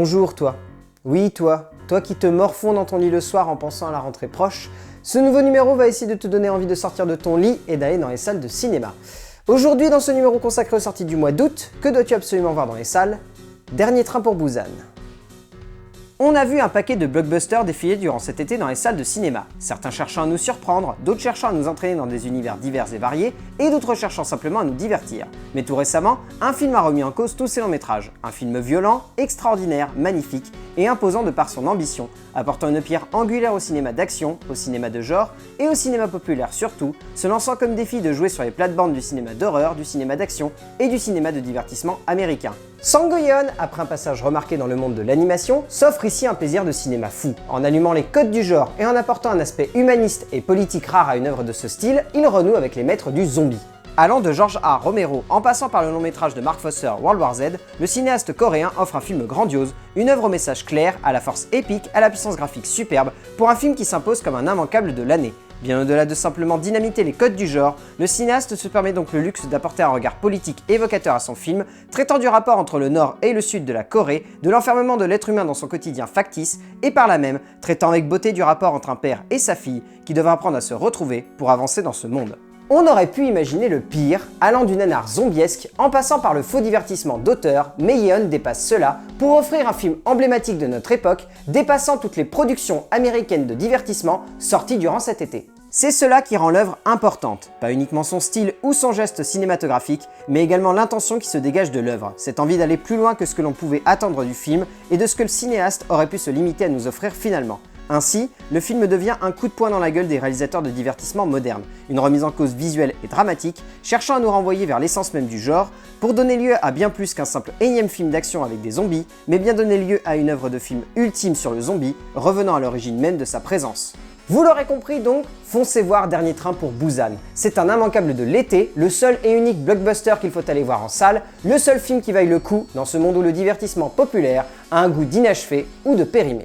Bonjour toi. Oui toi qui te morfonds dans ton lit le soir en pensant à la rentrée proche, ce nouveau numéro va essayer de te donner envie de sortir de ton lit et d'aller dans les salles de cinéma. Aujourd'hui dans ce numéro consacré aux sorties du mois d'août, que dois-tu absolument voir dans les salles? Dernier train pour Busan. On a vu un paquet de blockbusters défiler durant cet été dans les salles de cinéma, certains cherchant à nous surprendre, d'autres cherchant à nous entraîner dans des univers divers et variés, et d'autres cherchant simplement à nous divertir. Mais tout récemment, un film a remis en cause tous ces longs métrages, un film violent, extraordinaire, magnifique et imposant de par son ambition, apportant une pierre angulaire au cinéma d'action, au cinéma de genre et au cinéma populaire surtout, se lançant comme défi de jouer sur les plates-bandes du cinéma d'horreur, du cinéma d'action et du cinéma de divertissement américain. Sangoyeon, après un passage remarqué dans le monde de l'animation, s'offre ici un plaisir de cinéma fou. En allumant les codes du genre et en apportant un aspect humaniste et politique rare à une œuvre de ce style, il renoue avec les maîtres du zombie. Allant de George A. Romero en passant par le long métrage de Mark Foster World War Z, le cinéaste coréen offre un film grandiose, une œuvre au message clair, à la force épique, à la puissance graphique superbe, pour un film qui s'impose comme un immanquable de l'année. Bien au-delà de simplement dynamiter les codes du genre, le cinéaste se permet donc le luxe d'apporter un regard politique évocateur à son film, traitant du rapport entre le nord et le sud de la Corée, de l'enfermement de l'être humain dans son quotidien factice, et par là même, traitant avec beauté du rapport entre un père et sa fille, qui devra apprendre à se retrouver pour avancer dans ce monde. On aurait pu imaginer le pire, allant du nanar zombiesque en passant par le faux divertissement d'auteur, mais Yeon dépasse cela pour offrir un film emblématique de notre époque, dépassant toutes les productions américaines de divertissement sorties durant cet été. C'est cela qui rend l'œuvre importante, pas uniquement son style ou son geste cinématographique, mais également l'intention qui se dégage de l'œuvre, cette envie d'aller plus loin que ce que l'on pouvait attendre du film et de ce que le cinéaste aurait pu se limiter à nous offrir finalement. Ainsi, le film devient un coup de poing dans la gueule des réalisateurs de divertissement modernes, une remise en cause visuelle et dramatique, cherchant à nous renvoyer vers l'essence même du genre, pour donner lieu à bien plus qu'un simple énième film d'action avec des zombies, mais bien donner lieu à une œuvre de film ultime sur le zombie, revenant à l'origine même de sa présence. Vous l'aurez compris donc, foncez voir Dernier train pour Busan. C'est un immanquable de l'été, le seul et unique blockbuster qu'il faut aller voir en salle, le seul film qui vaille le coup dans ce monde où le divertissement populaire a un goût d'inachevé ou de périmé.